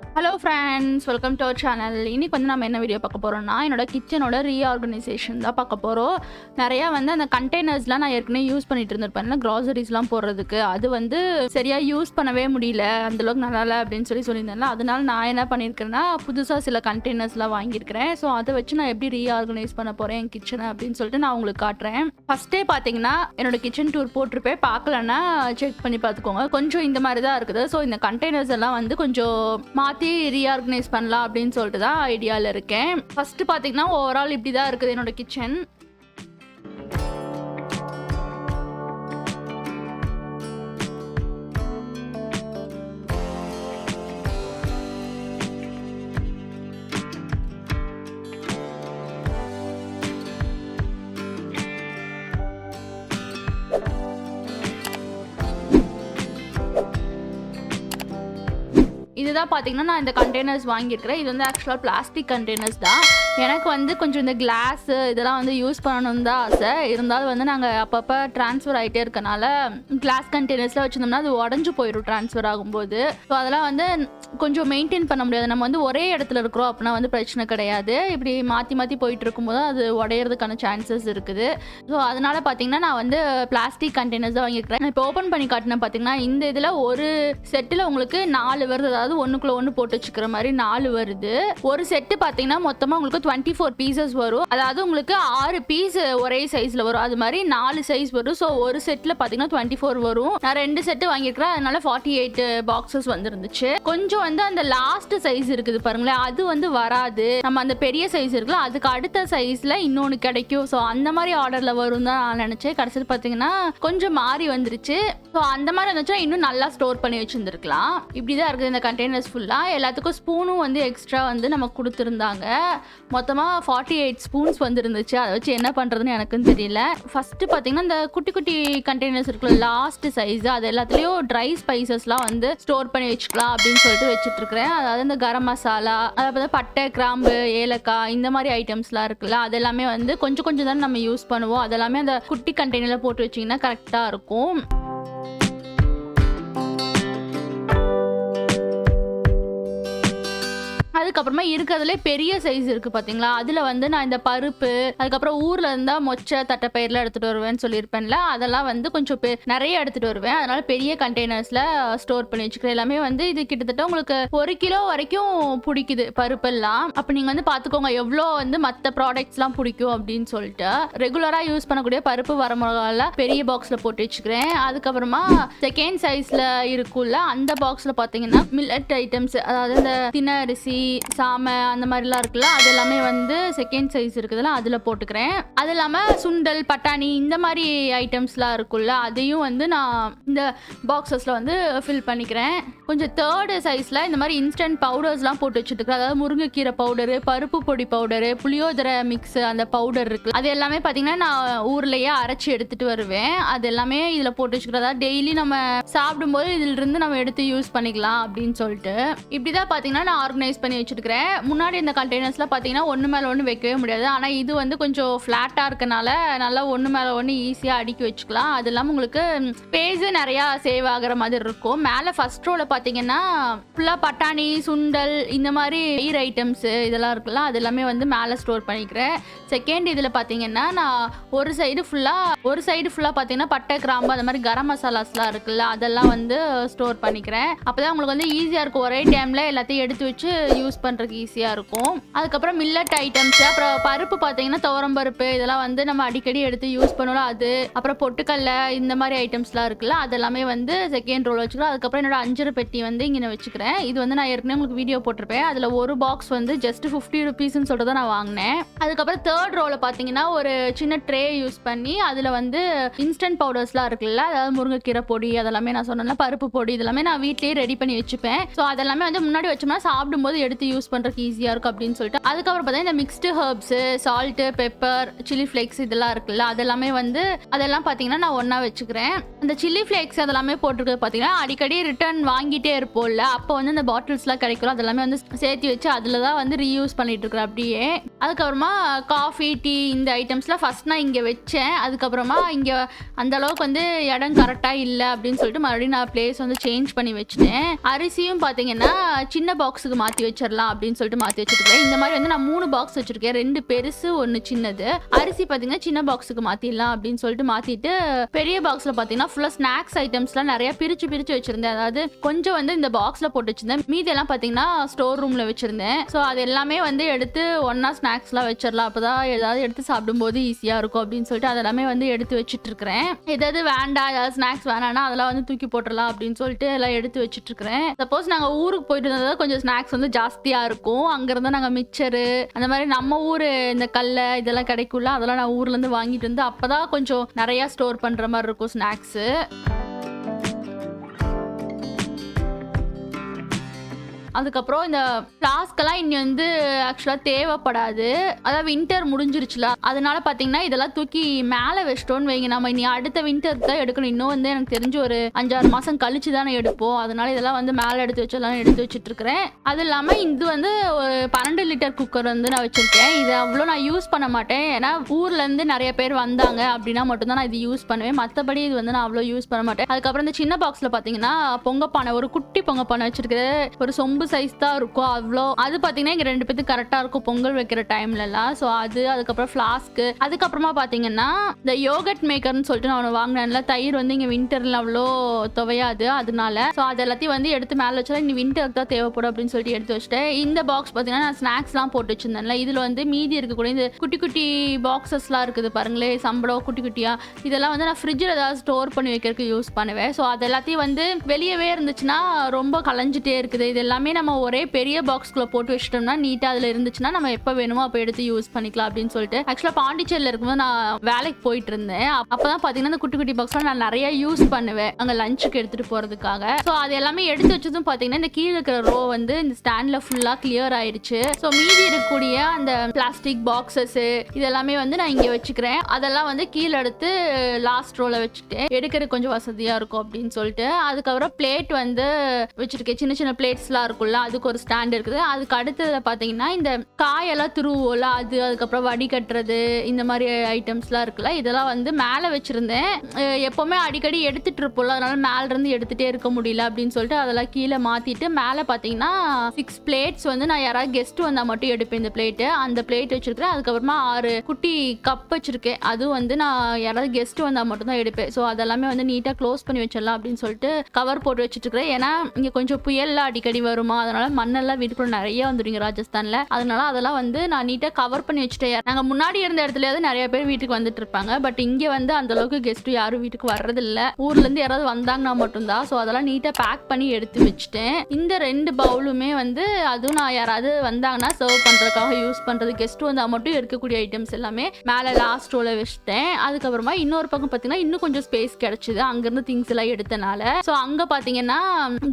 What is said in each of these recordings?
Hello friends, welcome to our channel. இன்றைக்கி வந்து நம்ம என்ன வீடியோ பார்க்க போகிறோம்னா, என்னோட கிச்சனோட ரீஆர்கனைசேஷன் தான் பார்க்க போகிறோம். நிறையா வந்து அந்த கண்டெய்னர்ஸ்லாம் நான் ஏற்கனவே யூஸ் பண்ணிட்டு இருந்திருப்பேன், க்ராசரிஸ்லாம் போடுறதுக்கு. அது வந்து சரியாக யூஸ் பண்ணவே முடியல, அந்தளவுக்கு நல்லா இல்லை அப்படின்னு சொல்லியிருந்தேன்ல. அதனால நான் என்ன பண்ணியிருக்கிறேன்னா, புதுசாக சில கண்டெய்னர்ஸ்லாம் வாங்கியிருக்கிறேன். ஸோ அதை வச்சு நான் எப்படி ரீஆர்கனைஸ் பண்ண போகிறேன் என் கிச்சனை அப்படின்னு சொல்லிட்டு நான் உங்களுக்கு காட்டுறேன். ஃபஸ்ட்டே பார்த்தீங்கன்னா என்னோட கிச்சன் டூர் போட்டிருப்பேன், பார்க்கலன்னா செக் பண்ணி பார்த்துக்கோங்க. கொஞ்சம் இந்த மாதிரி தான் இருக்குது. ஸோ இந்த கண்டெய்னர்ஸ் எல்லாம் வந்து கொஞ்சம் மாற்றி ரீஆர்கனைஸ் பண்ணலாம் அப்படின்னு சொல்லிட்டு தான் ஐடியாவில் இருக்கேன். ஃபர்ஸ்ட் பார்த்தீங்கன்னா ஓவரால் இப்படி தான் இருக்குது என்னோட கிச்சன். இதுதான் பார்த்தீங்கன்னா நான் இந்த கண்டெய்னர்ஸ் வாங்கியிருக்கிறேன். இது வந்து ஆக்சுவலாக பிளாஸ்டிக் கண்டெய்னர்ஸ் தான். எனக்கு வந்து கொஞ்சம் இந்த கிளாஸு இதெல்லாம் வந்து யூஸ் பண்ணணும்னு தான் ஆசை. இருந்தாலும் வந்து நாங்கள் அப்பப்போ ட்ரான்ஸ்ஃபர் ஆகிட்டே இருக்கனால கிளாஸ் கண்டெய்னர்ஸில் வச்சுருந்தோம்னா அது உடஞ்சி போயிடும் ட்ரான்ஸ்ஃபர் ஆகும்போது. ஸோ அதெல்லாம் வந்து கொஞ்சம் மெயின்டைன் பண்ண முடியாது. நம்ம வந்து ஒரே இடத்துல இருக்கிறோம் அப்படின்னா வந்து பிரச்சனை கிடையாது. இப்படி மாற்றி மாற்றி போயிட்டு இருக்கும்போது அது உடையிறதுக்கான சான்சஸ் இருக்குது. ஸோ அதனால் பார்த்தீங்கன்னா நான் வந்து பிளாஸ்டிக் கண்டெய்னர்ஸ் தான் வாங்கியிருக்கிறேன். இப்போ ஓப்பன் பண்ணி காட்டினேன் பார்த்தீங்கன்னா, இந்த இதில் ஒரு செட்டில் உங்களுக்கு 4 வருது. அதாவது ஒன்றுக்குள்ள ஒன்று போட்டு வச்சுக்கிற மாதிரி 4 வருது. ஒரு செட்டு பார்த்தீங்கன்னா மொத்தமாக உங்களுக்கு 24 பீசஸ் வரும். அதாவது உங்களுக்கு 6 பீஸ் ஒரே சைஸில் வரும். அது மாதிரி 4 சைஸ் வரும். ஸோ ஒரு செட்டில் பார்த்தீங்கன்னா 24 வரும். நான் 2 செட்டு வாங்கியிருக்கிறேன், அதனால 48 பாக்ஸஸ் வந்துருந்துச்சு. கொஞ்சம் வந்து அந்த லாஸ்ட் சைஸ் இருக்குது பாருங்களேன், அது வந்து வராது. நம்ம அந்த பெரிய சைஸ் இருக்குல்ல, அதுக்கு அடுத்த சைஸில் இன்னொன்று கிடைக்கும். ஸோ அந்த மாதிரி ஆர்டரில் வரும் தான் நான் நினச்சேன். கடைசியில் பார்த்தீங்கன்னா கொஞ்சம் மாறி வந்துருச்சு. ஸோ அந்த மாதிரி இருந்துச்சுன்னா இன்னும் நல்லா ஸ்டோர் பண்ணி வச்சுருந்துருக்கலாம். இப்படி தான் இருக்குது இந்த கண்டெய்னர்ஸ் ஃபுல்லாக. எல்லாத்துக்கும் ஸ்பூனும் வந்து எக்ஸ்ட்ரா வந்து நமக்கு கொடுத்துருந்தாங்க. மொத்தமாக 48 ஸ்பூன்ஸ் வந்துருந்துச்சு. அதை வச்சு என்ன பண்ணுறதுன்னு எனக்குன்னு தெரியல. ஃபஸ்ட்டு பார்த்தீங்கன்னா இந்த குட்டி குட்டி கண்டெய்னர்ஸ் இருக்குல்ல, லாஸ்ட் சைஸ், அது எல்லாத்துலேயும் ட்ரை ஸ்பைசஸ்லாம் வந்து ஸ்டோர் பண்ணி வச்சுக்கலாம் அப்படின்னு சொல்லிட்டு வச்சுட்ருக்கிறேன். அதாவது இந்த கரம் மசாலா, அதாவது பட்டை, கிராம்பு, ஏலக்காய், இந்த மாதிரி ஐட்டம்ஸ்லாம் இருக்குல்ல, அதெல்லாமே வந்து கொஞ்சம் கொஞ்சம் தான் நம்ம யூஸ் பண்ணுவோம். அதெல்லாமே அந்த குட்டி கண்டெய்னரில் போட்டு வச்சிங்கன்னா கரெக்டாக இருக்கும். அதுக்கப்புறமா இருக்கிறதுலே பெரிய சைஸ் இருக்குது பார்த்தீங்களா, அதில் வந்து நான் இந்த பருப்பு, அதுக்கப்புறம் ஊரில் இருந்தால் மொச்சை, தட்டைப்பயிரெலாம் எடுத்துகிட்டு வருவேன்னு சொல்லியிருப்பேன்ல, அதெல்லாம் வந்து கொஞ்சம் நிறைய எடுத்துகிட்டு வருவேன். அதனால் பெரிய கண்டெய்னர்ஸில் ஸ்டோர் பண்ணி வச்சுக்கிறேன். எல்லாமே வந்து இது கிட்டத்தட்ட உங்களுக்கு 1 கிலோ வரைக்கும் பிடிக்குது பருப்பெல்லாம். அப்போ நீங்கள் வந்து பார்த்துக்கோங்க எவ்வளோ வந்து மற்ற ப்ராடக்ட்ஸ்லாம் பிடிக்கும் அப்படின்னு சொல்லிட்டு. ரெகுலராக யூஸ் பண்ணக்கூடிய பருப்பு வர மிளகால பெரிய பாக்ஸில் போட்டு வச்சுக்கிறேன். அதுக்கப்புறமா செகண்ட் சைஸில் இருக்குல்ல, அந்த பாக்ஸில் பார்த்தீங்கன்னா மில்லட் ஐட்டம்ஸ், அதாவது இந்த தினை அரிசி, சாமை, அந்த மாதிரிலாம் இருக்குல்ல, அது எல்லாமே வந்து செகண்ட் சைஸ் இருக்குதுல்ல, அதில் போட்டுக்கிறேன். அது இல்லாமல் சுண்டல், பட்டாணி, இந்த மாதிரி ஐட்டம்ஸ்லாம் இருக்குல்ல, அதையும் வந்து நான் இந்த பாக்ஸஸில் வந்து ஃபில் பண்ணிக்கிறேன். கொஞ்சம் தேர்டு சைஸில் இந்த மாதிரி இன்ஸ்டன்ட் பவுடர்ஸ்லாம் போட்டு வச்சுட்டுருக்கேன். அதாவது முருங்கைக்கீரை பவுடரு, பருப்பு பொடி பவுடரு, புளியோதரை மிக்ஸு, அந்த பவுடர் இருக்குல்ல, அது எல்லாமே பார்த்தீங்கன்னா நான் ஊர்லேயே அரைச்சி எடுத்துகிட்டு வருவேன். அது எல்லாமே இதில் போட்டு வச்சுக்கிறேன். அதாவது டெய்லி நம்ம சாப்பிடும்போது இதிலிருந்து நம்ம எடுத்து யூஸ் பண்ணிக்கலாம் அப்படின்னு சொல்லிட்டு. இப்படி தான் பார்த்தீங்கன்னா நான் ஆர்கனைஸ் பண்ணி வச்சுருக்கிறேன். முன்னாடி இந்த கண்டெய்னர்ஸ்லாம் பார்த்தீங்கன்னா ஒன்று மேலே ஒன்று வைக்கவே முடியாது. ஆனால் இது வந்து கொஞ்சம் ஃப்ளாட்டாக இருக்கனால நல்லா ஒன்று மேலே ஒன்று ஈஸியாக அடுக்கி வச்சுக்கலாம். அது இல்லாமல் உங்களுக்கு ஸ்பேஸு நிறையா சேவ் ஆகிற மாதிரி இருக்கும். மேலே ஃபர்ஸ்ட் ரோவில் பார்த்தீங்கன்னா ஃபுல்லாக பட்டாணி, சுண்டல், இந்த மாதிரி ஈர் ஐட்டம்ஸு இதெல்லாம் இருக்குல்ல, அது எல்லாமே வந்து மேலே ஸ்டோர் பண்ணிக்கிறேன். செகண்ட் இதில் பார்த்தீங்கன்னா நான் ஒரு சைடு ஃபுல்லாக பார்த்தீங்கன்னா பட்டை, கிராம்பு, அந்த மாதிரி கரம் மசாலாஸ்லாம் இருக்குல்ல, அதெல்லாம் வந்து ஸ்டோர் பண்ணிக்கிறேன். அப்போ தான் உங்களுக்கு வந்து ஈஸியாக இருக்கும். ஒரே டைமில் எல்லாத்தையும் எடுத்து வச்சு யூஸ் பண்ணுறதுக்கு ஈஸியாக இருக்கும். அதுக்கப்புறம் மில்லட் ஐட்டம்ஸ், அப்புறம் பருப்பு பார்த்தீங்கன்னா துவரம் பருப்பு, இதெல்லாம் வந்து நம்ம அடிக்கடி எடுத்து யூஸ் பண்ணுவோம். அது அப்புறம் பொட்டுக்கல்ல, இந்த மாதிரி ஐட்டம்ஸ்லாம் இருக்குல்ல, அதெல்லாமே வந்து செகண்ட் ரோல் வச்சுக்கலாம். அதுக்கப்புறம் என்னோட அஞ்சரை பெட்டி வந்து இங்கே வச்சுக்கிறேன். இது வந்து நான் ஏற்கனவே உங்களுக்கு வீடியோ போட்டிருப்பேன். அதில் ஒரு பாக்ஸ் வந்து ஜஸ்ட் 50 ருபீஸ்ன்னு சொல்லிட்டு தான் நான் வாங்கினேன். அதுக்கப்புறம் தேர்ட் ரோவில் பார்த்தீங்கன்னா ஒரு சின்ன ட்ரே யூஸ் பண்ணி அதில் வந்து இன்ஸ்டன்ட் பவுடர்ஸ்லாம் இருக்குல்ல, அதாவது முருங்கைக்கீரை பொடி, அதெல்லாமே நான் சொன்னேன்ல, பருப்பு பொடி, இதெல்லாமே நான் வீட்லேயே ரெடி பண்ணி வச்சுப்பேன். ஸோ அதெல்லாமே வந்து முன்னாடி வச்சோம்னா சாப்பிடும்போது எடுத்து எடுத்து யூஸ் பண்றதுக்கு ஈஸியா இருக்கும் அப்படின்னு சொல்லிட்டு அதுக்கப்புறம் பார்த்தா இந்த mixed herbs, salt, pepper, chilli flakes இதெல்லாம் இருக்குல்ல அதெல்லாமே வந்து அதெல்லாம் பார்த்தீங்கன்னா நான் ஒண்ணா வச்சுக்கிறேன். இந்த சில்லி ஃபிளேக்ஸ் அதெல்லாமே போட்டிருக்கிறது பார்த்தீங்கன்னா அடிக்கடி ரிட்டர்ன் வாங்கிட்டே இருப்போம்ல, அப்போ வந்து இந்த பாட்டில்ஸ்லாம் கிடைக்கும் அதெல்லாமே வந்து சேர்த்து வச்சு அதில் தான் வந்து ரீயூஸ் பண்ணிட்டு இருக்கிறேன் அப்படியே. அதுக்கப்புறமா காஃபி, டீ இந்த ஐட்டம்ஸ்லாம் ஃபர்ஸ்ட் நான் இங்கே வச்சேன். அதுக்கப்புறமா இங்கே அந்த அளவுக்கு வந்து இடம் கரெக்டாக இல்லை அப்படின்னு சொல்லிட்டு மறுபடியும் நான் பிளேஸ் வந்து சேஞ்ச் பண்ணி வச்சுட்டேன். அரிசியும் பார்த்தீங்கன்னா சின்ன பாக்ஸுக்கு மாற்றி வச்சிடலாம் அப்படின்னு சொல்லிட்டு மாற்றி வச்சுருக்கேன். இந்த மாதிரி வந்து நான் 3 பாக்ஸ் வச்சிருக்கேன், 2 பெருசு 1 சின்னது. அரிசி பார்த்தீங்கன்னா சின்ன பாக்ஸுக்கு மாற்றிடலாம் அப்படின்னு சொல்லிட்டு மாற்றிட்டு பெரிய பாக்ஸில் பார்த்தீங்கன்னா ஃபுல்லாக ஸ்நாக்ஸ் ஐட்டம்ஸ்லாம் நிறைய பிரித்து வச்சுருந்தேன். அதாவது கொஞ்சம் வந்து இந்த பாக்ஸில் போட்டு வச்சிருந்தேன், மீதி எல்லாம் பார்த்தீங்கன்னா ஸ்டோர் ரூமில் வச்சுருந்தேன். ஸோ அது எல்லாமே வந்து எடுத்து ஒன்றா ஸ்நாக்ஸ்லாம் வச்சிடலாம், அப்போ தான் ஏதாவது எடுத்து சாப்பிடும்போது ஈஸியாக இருக்கும் அப்படின்னு சொல்லிட்டு அதெல்லாமே வந்து எடுத்து வச்சுட்டு இருக்கிறேன். ஏதாவது வேண்டாம், ஏதாவது ஸ்நாக்ஸ் வேணாம்னா அதெல்லாம் வந்து தூக்கி போட்டுடலாம் அப்படின்னு சொல்லிட்டு எல்லாம் எடுத்து வச்சுட்டு இருக்கிறேன். சப்போஸ் நாங்கள் ஊருக்கு போயிட்டு இருந்தது கொஞ்சம் ஸ்நாக்ஸ் வந்து ஜாஸ்தியாக இருக்கும், அங்கேருந்து நாங்கள் மிக்சரு அந்த மாதிரி நம்ம ஊர் இந்த கடலை இதெல்லாம் கிடைக்கும்ல அதெல்லாம் நான் ஊர்லேருந்து வாங்கிட்டு வந்து அப்போ தான் கொஞ்சம் நிறையா ஸ்டோர் பண்ணுற மாதிரி இருக்கும் ஸ்நாக்ஸு. அதுக்கப்புறம் இந்த ஃப்ளாஸ்கெல்லாம் இனி வந்து ஆக்சுவலாக தேவைப்படாது, அதாவது வின்டர் முடிஞ்சிருச்சுல அதனால பார்த்தீங்கன்னா இதெல்லாம் தூக்கி மேலே வச்சிட்டோன்னு வைங்க, நம்ம இனி அடுத்த வின்டருக்கு தான் எடுக்கணும். இன்னும் வந்து எனக்கு தெரிஞ்சு ஒரு 5-6 மாதம் கழிச்சு தானே எடுப்போம், அதனால இதெல்லாம் வந்து மேலே எடுத்து வச்செல்லாம் எடுத்து வச்சுட்டு இருக்கிறேன். அது இல்லாமல் இது வந்து ஒரு 12 லிட்டர் குக்கர் வந்து நான் வச்சிருக்கேன். இது அவ்வளோ நான் யூஸ் பண்ண மாட்டேன், ஏன்னா ஊர்லேருந்து நிறைய பேர் வந்தாங்க அப்படின்னா மட்டும்தான் நான் இது யூஸ் பண்ணுவேன், மற்றபடி இது வந்து நான் அவ்வளோ யூஸ் பண்ண மாட்டேன். அதுக்கப்புறம் இந்த சின்ன பாக்ஸில் பார்த்தீங்கன்னா பொங்கப்பானை, ஒரு குட்டி பொங்கப்பானை வச்சிருக்கேன், ஒரு சொம்பு சைஸ் தான் இருக்கும் அவ்வளோ. அது பார்த்தீங்கன்னா இங்கே 2 பேருக்கு கரெக்டாக இருக்கும் பொங்கல் வைக்கிற டைம்லலாம். ஸோ அது அதுக்கப்புறம் ஃப்ளாஸ்க்கு, அதுக்கப்புறமா பார்த்தீங்கன்னா இந்த யோகட் மேக்கர்னு சொல்லிட்டு நான் ஒன்று வாங்கினேன்ல, தயிர் வந்து இங்கே வின்டரில் அவ்வளோ துவையாது அதனால. ஸோ அது எல்லாத்தையும் வந்து எடுத்து மேலே வச்சா இன்னும் வின்டருக்கு தான் தேவைப்படும் அப்படின்னு சொல்லிட்டு எடுத்து வச்சுட்டேன். இந்த பாக்ஸ் பார்த்தீங்கன்னா நான் ஸ்நாக்ஸ்லாம் போட்டு வச்சிருந்தேன்ல, இதில் வந்து மீதி இருக்கக்கூடிய இந்த குட்டி குட்டி பாக்ஸஸ்லாம் இருக்குது பாருங்களே, சம்பளம் குட்டி குட்டியாக, இதெல்லாம் வந்து நான் ஃப்ரிட்ஜில் ஏதாவது ஸ்டோர் பண்ணி வைக்கிறதுக்கு யூஸ் பண்ணுவேன். ஸோ அது எல்லாத்தையும் வந்து வெளியவே இருந்துச்சுன்னா ரொம்ப கலைஞ்சிட்டே இருக்குது, இது எல்லாமே நம்ம ஒரே பெரிய பாக்ஸ்குள்ள போட்டு வச்சிட்டோம்னா நீட்டா அதுல இருந்துச்சுன்னா நம்ம எப்ப வேணுமோ அப்ப எடுத்து யூஸ் பண்ணிக்கலாம் அப்படின்னு சொல்லிட்டு ஆக்சுவலா பாண்டிச்சேரியில இருக்கும்போது நான் வேலைக்கு போயிட்டு இருந்தேன். அப்பதான் பாத்தீங்கன்னா இந்த குட்டி குட்டி பாக்ஸ்லாம் நான் நிறைய யூஸ் பண்ணுவேன் அங்க லஞ்சுக்கு எடுத்துட்டு போறதுக்காக. ஸோ அது எல்லாமே எடுத்து வச்சதும் பாத்தீங்கன்னா இந்த கீழே இருக்கிற ரோ வந்து இந்த ஸ்டாண்ட்ல ஃபுல்லா கிளியர் ஆயிடுச்சு. ஸோ மீதி இருக்கக்கூடிய அந்த பிளாஸ்டிக் பாக்ஸஸ் இதெல்லாமே வந்து நான் இங்க வச்சுக்கிறேன், அதெல்லாம் வந்து கீழே எடுத்து லாஸ்ட் ரோல வச்சுட்டு எடுக்கிறது கொஞ்சம் வசதியா இருக்கும் அப்படின்னு சொல்லிட்டு. அதுக்கப்புறம் பிளேட் வந்து வச்சிருக்கேன், சின்ன சின்ன பிளேட்ஸ்லாம் இருக்கும்ல அதுக்கு ஒரு ஸ்டாண்ட் இருக்குது. அதுக்கு அடுத்ததுல பாத்தீங்கன்னா இந்த காயெல்லாம் துருவோல அது, அதுக்கப்புறம் வடி கட்டுறது இந்த மாதிரி ஐட்டம்ஸ்லாம் இருக்குல்ல இதெல்லாம் வந்து மேலே வச்சிருந்தேன். எப்பவுமே அடிக்கடி எடுத்துட்டு இருப்போம்ல, அதனால மேல இருந்து எடுத்துட்டே இருக்க முடியல அப்படின்னு சொல்லிட்டு அதெல்லாம் கீழே மாத்திட்டு மேலே பாத்தீங்கன்னா 6 பிளேட்ஸ் வந்து நான் யாராவது கெஸ்ட் வந்தா மட்டும் எடுப்பேன் இந்த பிளேட்டு, அந்த பிளேட் வச்சிருக்கேன். அதுக்கப்புறமா 6 குட்டி கப் வச்சிருக்கேன், அது வந்து நான் யாராவது கெஸ்ட் வந்தா மட்டும் தான் எடுப்பேன். ஸோ அதெல்லாமே வந்து நீட்டா க்ளோஸ் பண்ணி வச்சிடலாம் அப்படின்னு சொல்லிட்டு கவர் போட்டு வச்சுட்டு இருக்கிறேன். ஏன்னா இங்க கொஞ்சம் புயல்லாம் அடிக்கடி வருமா, அதனால மண்ணெல்லாம் வீட்டுக்குள்ள நிறைய வந்துருங்க ராஜஸ்தான்ல, அதனால அதெல்லாம் வந்து நான் நீட்டா கவர் பண்ணி வச்சுட்டேன். நாங்க முன்னாடி இருந்த இடத்துலயாவது நிறைய பேர் வீட்டுக்கு வந்துட்டு இருப்பாங்க, பட் இங்க வந்து அந்த அளவுக்கு கெஸ்ட் யாரும் வீட்டுக்கு வர்றது இல்ல, ஊர்ல இருந்து யாராவது வந்தாங்கன்னா மட்டும்தான். ஸோ அதெல்லாம் நீட்டா பேக் பண்ணி எடுத்து வச்சுட்டேன். இந்த 2 பவுலுமே வந்து அதுவும் நான் யாராவது வந்தாங்கன்னா சர்வ் பண்றதுக்காக யூஸ் பண்றது, கெஸ்ட் வந்தா மட்டும் இருக்கக்கூடிய ஐட்டம்ஸ் எல்லாமே மேல லாஸ்ட் ரோல வச்சுட்டேன். அதுக்கப்புறமா இன்னொரு பக்கம் பாத்தீங்கன்னா இன்னும் கொஞ்சம் ஸ்பேஸ் கிடைச்சது அங்கிருந்து திங்ஸ் எல்லாம் எடுத்தனால. ஸோ அங்க பாத்தீங்கன்னா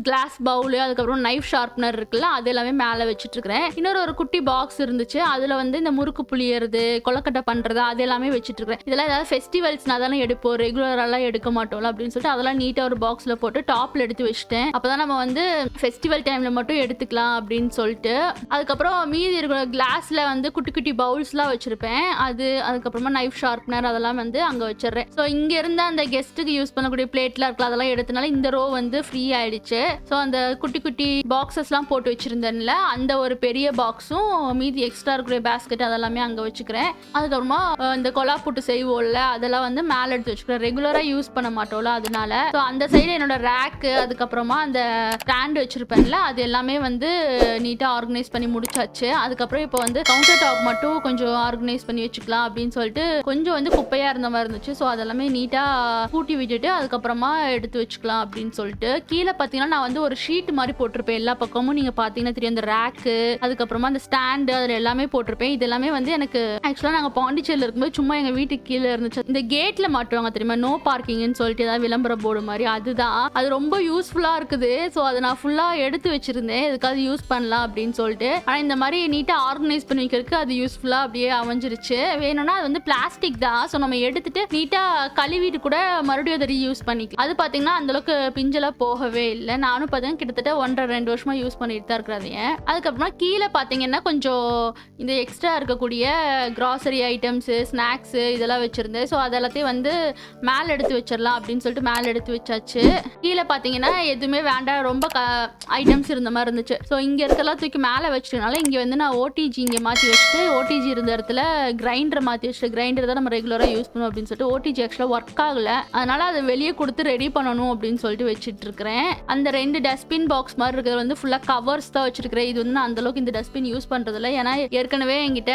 கிளாஸ் பவுல், அதுக்கப்புறம் நைஃப் ஷார்ப்னர் இருக்குல்ல அது எல்லாமே மேலே வச்சுட்டு இருக்கிறேன். இன்னொரு ஒரு குட்டி பாக்ஸ் இருந்துச்சு, அதுல வந்து இந்த முறுக்கு புளியறது, கொலக்கட்டை பண்றது அது எல்லாமே வச்சுட்டு இருக்கிறேன். இதெல்லாம் ஏதாவது ஃபெஸ்டிவல்ஸ்னா தானே எடுப்போம், ரெகுலரெல்லாம் எடுக்க மாட்டோம்ல அப்படின்னு சொல்லிட்டு அதெல்லாம் நீட்டா ஒரு பாக்ஸ்ல போட்டு டாப்ல எடுத்து வச்சுட்டேன். அப்பதான் நம்ம வந்து ஃபெஸ்டிவல் டைம்ல மட்டும் எடுத்துக்கலாம் அப்படின்னு சொல்லிட்டு. அதுக்கப்புறம் மீதி இருக்கிற கிளாஸ்ல வந்து குட்டி குட்டி பவுல்ஸ்லாம் வச்சிருப்பேன், அதுக்கப்புறமா நைஃப் ஷார்ப்னர் அதெல்லாம் வந்து அங்க வச்சிடுறேன். ஸோ இங்க இருந்த அந்த கெஸ்ட்டுக்கு யூஸ் பண்ணக்கூடிய பிளேட்லாம் இருக்கலாம் அதெல்லாம் எடுத்தனால இந்த ரோ வந்து ஃப்ரீ ஆயிடுச்சு. ஸோ அந்த குட்டி குட்டி பாக்ஸஸ்லாம் போட்டு வச்சிருந்தேன்ல அந்த ஒரு பெரிய பாக்ஸும் மீதி எக்ஸ்ட்ரா இருக்கிற பேஸ்கெட் அதெல்லாமே அங்கே வச்சுக்கிறேன். அதுக்கப்புறமா இந்த கொலா புட்டு செய்வோம்ல அதெல்லாம் வந்து மேலே எடுத்து வச்சுக்கிறேன், ரெகுலராக யூஸ் பண்ண மாட்டோம்ல அதனால. ஸோ அந்த சைடு என்னோட ரேக்கு, அதுக்கப்புறமா அந்த ஸ்டாண்ட் வச்சிருப்பேன்ல அது எல்லாமே வந்து நீட்டாக ஆர்கனைஸ் பண்ணி முடிச்சாச்சு. அதுக்கப்புறம் இப்போ வந்து கவுண்டர் டாப் மட்டும் கொஞ்சம் ஆர்கனைஸ் பண்ணி வச்சுக்கலாம் அப்படின்னு சொல்லிட்டு கொஞ்சம் வந்து குப்பையாக இருந்த மாதிரி இருந்துச்சு. ஸோ அதெல்லாமே நீட்டாக கூட்டி விட்டுட்டு அதுக்கப்புறமா எடுத்து வச்சுக்கலாம் அப்படின்னு சொல்லிட்டு கீழே பார்த்தீங்கன்னா நான் வந்து ஒரு ஷீட் மாதிரி போட்டிருப்பேன் எல்லா பக்கமும் நீங்க பாத்தீங்கன்னா தெரியும், அந்த ரேக்கு, அதுக்கப்புறமா அந்த ஸ்டாண்டு, அதுல எல்லாமே போட்டிருப்பேன். இது எல்லாமே வந்து எனக்கு ஆக்சுவலா நாங்க பாண்டிச்சேரியில இருக்கும்போது சும்மா எங்க வீட்டுக்கு கீழே இருந்துச்சு. இந்த கேட்ல மாட்டுவாங்க தெரியுமா, நோ பார்க்கிங்னு சொல்லிட்டு ஏதாவது விளம்பர போர்டு மாதிரி, அதுதான். அது ரொம்ப யூஸ்ஃபுல்லா இருக்குது. ஸோ அதை நான் ஃபுல்லா எடுத்து வச்சிருந்தேன், எதுக்காவது யூஸ் பண்ணலாம் அப்படின்னு சொல்லிட்டு. ஆனா இந்த மாதிரி நீட்டா ஆர்கனைஸ் பண்ணி வைக்கிறதுக்கு அது யூஸ்ஃபுல்லா அப்படியே அமைஞ்சிருச்சு. வேணும்னா அது வந்து பிளாஸ்டிக் தான். ஸோ நம்ம எடுத்துட்டு நீட்டா கழுவிட்டு கூட மறுபடியும் அதை ரீயூஸ் பண்ணிக்கலாம். அது பாத்தீங்கன்னா அந்த அளவுக்கு பிஞ்செல்லாம் போகவே இல்லை. நானும் பார்த்தீங்கன்னா கிட்டத்தட்ட 1.5-2 வருஷமா யூஸ் பண்ணிட்டு தான் இருக்கிறாதீங்க. அதுக்கப்புறமா கீழே பார்த்தீங்கன்னா கொஞ்சம் இந்த எக்ஸ்ட்ரா இருக்கக்கூடிய கிராசரி ஐட்டம்ஸ், ஸ்நாக்ஸ் இதெல்லாம் வச்சிருந்தேன். ஸோ அதெல்லாத்தையும் வந்து மேலே எடுத்து வச்சிடலாம் அப்படின்னு சொல்லிட்டு மேலே எடுத்து வச்சாச்சு. கீழே பார்த்தீங்கன்னா எதுவுமே வேண்டாம், ரொம்ப ஐட்டம்ஸ் இருந்த மாதிரி இருந்துச்சு. ஸோ இங்கே இருக்கலாம் தூக்கி மேலே வச்சுட்டனால இங்கே வந்து நான் ஓடிஜி இங்கே மாற்றி வச்சுட்டு, ஓடிஜி இருந்த இடத்துல கிரைண்டரை மாற்றி வச்சுட்டு, கிரைண்டர் தான் நம்ம ரெகுலராக யூஸ் பண்ணுவோம் அப்படின்னு சொல்லிட்டு, ஓடிஜி ஆக்சுவலாக ஒர்க் ஆகலை, அதனால அதை வெளியே கொடுத்து ரெடி பண்ணணும் அப்படின்னு சொல்லிட்டு வச்சுட்டு இருக்கிறேன். அந்த 2 டஸ்ட்பின் பாக்ஸ் மாதிரி இருக்கிறது வந்து ஃபுல்லாக கவர்ஸ் தான் வச்சிருக்கிறேன். இது வந்து நான் அந்தளவுக்கு இந்த டஸ்ட்பின் யூஸ் பண்ணுறதில்ல, ஏன்னா ஏற்கனவே என்கிட்ட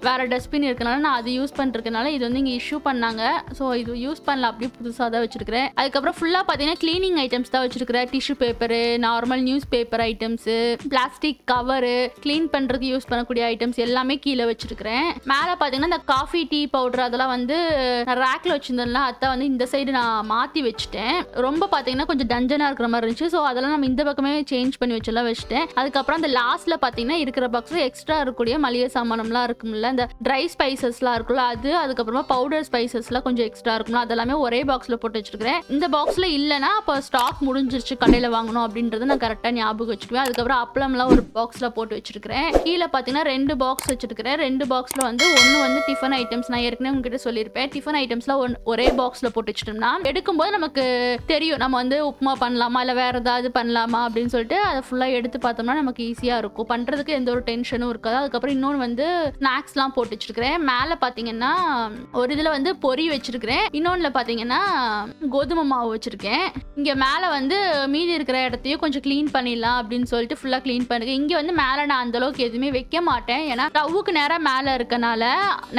வேற டஸ்ட்பின் இருக்கனால நான் அது யூஸ் பண்ணுறதுனால இது வந்து இங்கே இஷ்யூ பண்ணாங்க. ஸோ இது யூஸ் பண்ணல, அப்படியே புதுசாக தான் வச்சிருக்கிறேன். அதுக்கப்புறம் ஃபுல்லாக பார்த்தீங்கன்னா கிளீனிங் ஐட்டம்ஸ் தான் வச்சிருக்கிறேன். Tissue paper, normal news paper items, plastic cover, clean பண்ணுறதுக்கு யூஸ் பண்ணக்கூடிய ஐட்டம்ஸ் எல்லாமே கீழே வச்சிருக்கிறேன். மேலே பார்த்தீங்கன்னா இந்த காஃபி, டீ பவுடர் அதெல்லாம் வந்து நான் ரேக்கில் வச்சிருந்தேன்ல, அதை வந்து இந்த சைடு நான் மாற்றி வச்சுட்டேன். ரொம்ப பார்த்தீங்கன்னா கொஞ்சம் டஞ்சனாக இருக்கிற மாதிரி இருந்துச்சு. ஸோ அதெல்லாம் நம்ம இந்த பக்கமே சேஞ்ச் பண்ணி வச்செல்லாம் வச்சுட்டேன். அதுக்கப்புறம் அந்த லாஸ்ட்டில் பார்த்தீங்கன்னா இருக்கிற பாக்ஸில் எக்ஸ்ட்ரா இருக்கக்கூடிய மளிகை சாமானம்லாம் இருக்கும்ல, இந்த ட்ரை ஸ்பைசஸ்லாம் இருக்குல்ல அது, அதுக்கப்புறமா பவுடர் ஸ்பைசஸ்லாம் கொஞ்சம் எக்ஸ்ட்ரா இருக்கும்ல, அதெல்லாமே ஒரே பாக்ஸில் போட்டு வச்சிருக்கிறேன். இந்த பாக்ஸில் இல்லைன்னா அப்போ ஸ்டாக் முடிஞ்சிருச்சு, கடையில் வாங்கணும் அப்படின்றத நான் கரெக்டாக ஞாபகம் வச்சுக்குவேன். அதுக்கப்புறம் அப்பளம்லாம் ஒரு பாக்ஸில் போட்டு வச்சிருக்கிறேன். கீழே பார்த்தீங்கன்னா 2 பாக்ஸ் வச்சிருக்கிறேன். 2 பாக்ஸில் வந்து ஒன்று வந்து டிஃபன் ஐட்டம்ஸ், நான் ஏற்கனவே உங்ககிட்ட சொல்லியிருப்பேன், டிஃபன் ஐட்டம்ஸ்லாம் ஒரே பாக்ஸில் போட்டு வச்சுட்டோம்னா எடுக்கும்போது நமக்கு தெரியும் நம்ம வந்து உப்புமா பண்ணலாமா இல்லை வேற ஏதாவது பண்ணலாமா அப்படின்னு சொல்லிட்டு அதை ஃபுல்லாக எடுத்து பார்த்தோம்னா நமக்கு ஈஸியாக இருக்கும், பண்ணுறதுக்கு எந்த ஒரு டென்ஷனும் இருக்காது. அதுக்கப்புறம் இன்னொன்று வந்து ஸ்நாக்ஸ்லாம் போட்டு வச்சிருக்கிறேன். மேலே பார்த்தீங்கன்னா ஒரு இதில் வந்து பொரி வச்சிருக்கிறேன், இன்னொன்றில் பார்த்தீங்கன்னா கோதுமை மாவு வச்சிருக்கேன். இங்கே மேலே வந்து மீதி இருக்கிற இடத்தையும் கொஞ்சம் க்ளீன் பண்ணிடலாம் அப்படின்னு சொல்லிட்டு ஃபுல்லாக க்ளீன் பண்ணிருக்கேன். இங்கே வந்து மேலே நான் அந்தளவுக்கு எதுவுமே வைக்க மாட்டேன், ஏன்னா ஸ்டவ்வுக்கு நேராக மேலே இருக்கனால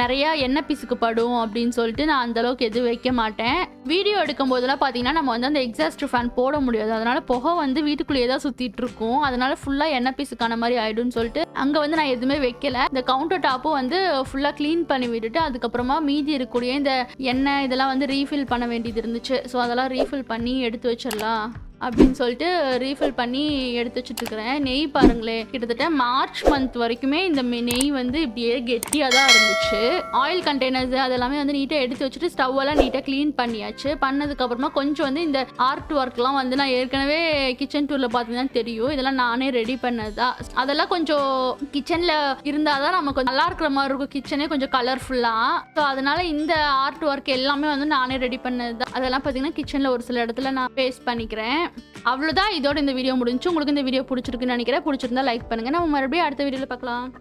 நிறைய எண்ணெய் பிசுக்கு படும் அப்படின்னு சொல்லிட்டு நான் அந்தளவுக்கு எதுவும் வைக்க மாட்டேன். வீடியோ எடுக்கும் போதெல்லாம் பார்த்தீங்கன்னா நம்ம வந்து அந்த எக்ஸாஸ்ட் ஃபேன் போட முடியாது, அதனால புகை வந்து வீட்டுக்குள்ளேயே தான் சுற்றிட்டு இருக்கும், அதனால ஃபுல்லாக எண்ணெய் பிசுக்கான மாதிரி ஆயிடும்னு சொல்லிட்டு அங்கே வந்து நான் எதுவுமே வைக்கல. இந்த கவுண்டர் டாப்பும் வந்து ஃபுல்லாக க்ளீன் பண்ணி விட்டுட்டு அதுக்கப்புறமா மீதி இருக்கக்கூடிய இந்த எண்ணெய் இதெல்லாம் வந்து ரீஃபில் பண்ண வேண்டியது இருந்துச்சு. ஸோ அதெல்லாம் ரீஃபில் பண்ணி எடுத்து வச்சிடலாம் அப்படின்னு சொல்லிட்டு ரீஃபில் பண்ணி எடுத்து வச்சுட்டுருக்கிறேன். நெய் பாருங்களேன், கிட்டத்தட்ட மார்ச் மந்த் வரைக்குமே இந்த நெய் வந்து இப்படியே கெட்டியாக தான் இருந்துச்சு. ஆயில் கண்டெய்னர்ஸ் அதெல்லாமே வந்து நீட்டாக எடுத்து வச்சுட்டு ஸ்டவ்வெல்லாம் நீட்டாக க்ளீன் பண்ணியாச்சு. பண்ணதுக்கப்புறமா கொஞ்சம் வந்து இந்த ஆர்ட் ஒர்க்லாம் வந்து நான் ஏற்கனவே கிச்சன் டூரில் பார்த்தீங்கன்னா தெரியும், இதெல்லாம் நானே ரெடி பண்ணது தான். அதெல்லாம் கொஞ்சம் கிச்சனில் இருந்தால் தான் நமக்கு கொஞ்சம் நல்லா இருக்கிற மாதிரி இருக்கும், கிச்சனே கொஞ்சம் கலர்ஃபுல்லாக. ஸோ அதனால இந்த ஆர்ட் ஒர்க் எல்லாமே வந்து நானே ரெடி பண்ணது தான். அதெல்லாம் பார்த்தீங்கன்னா கிச்சனில் ஒரு சில இடத்துல நான் பேஸ்ட் பண்ணிக்கிறேன். அவ்வளோதான், இதோட இந்த வீடியோ முடிஞ்சு. உங்களுக்கு இந்த வீடியோ பிடிச்சிருக்குன்னு நினைக்கிறேன். பிடிச்சிருந்தா லைக் பண்ணுங்க. நம்ம மறுபடியும் அடுத்த வீடியோவில் பார்க்கலாம்.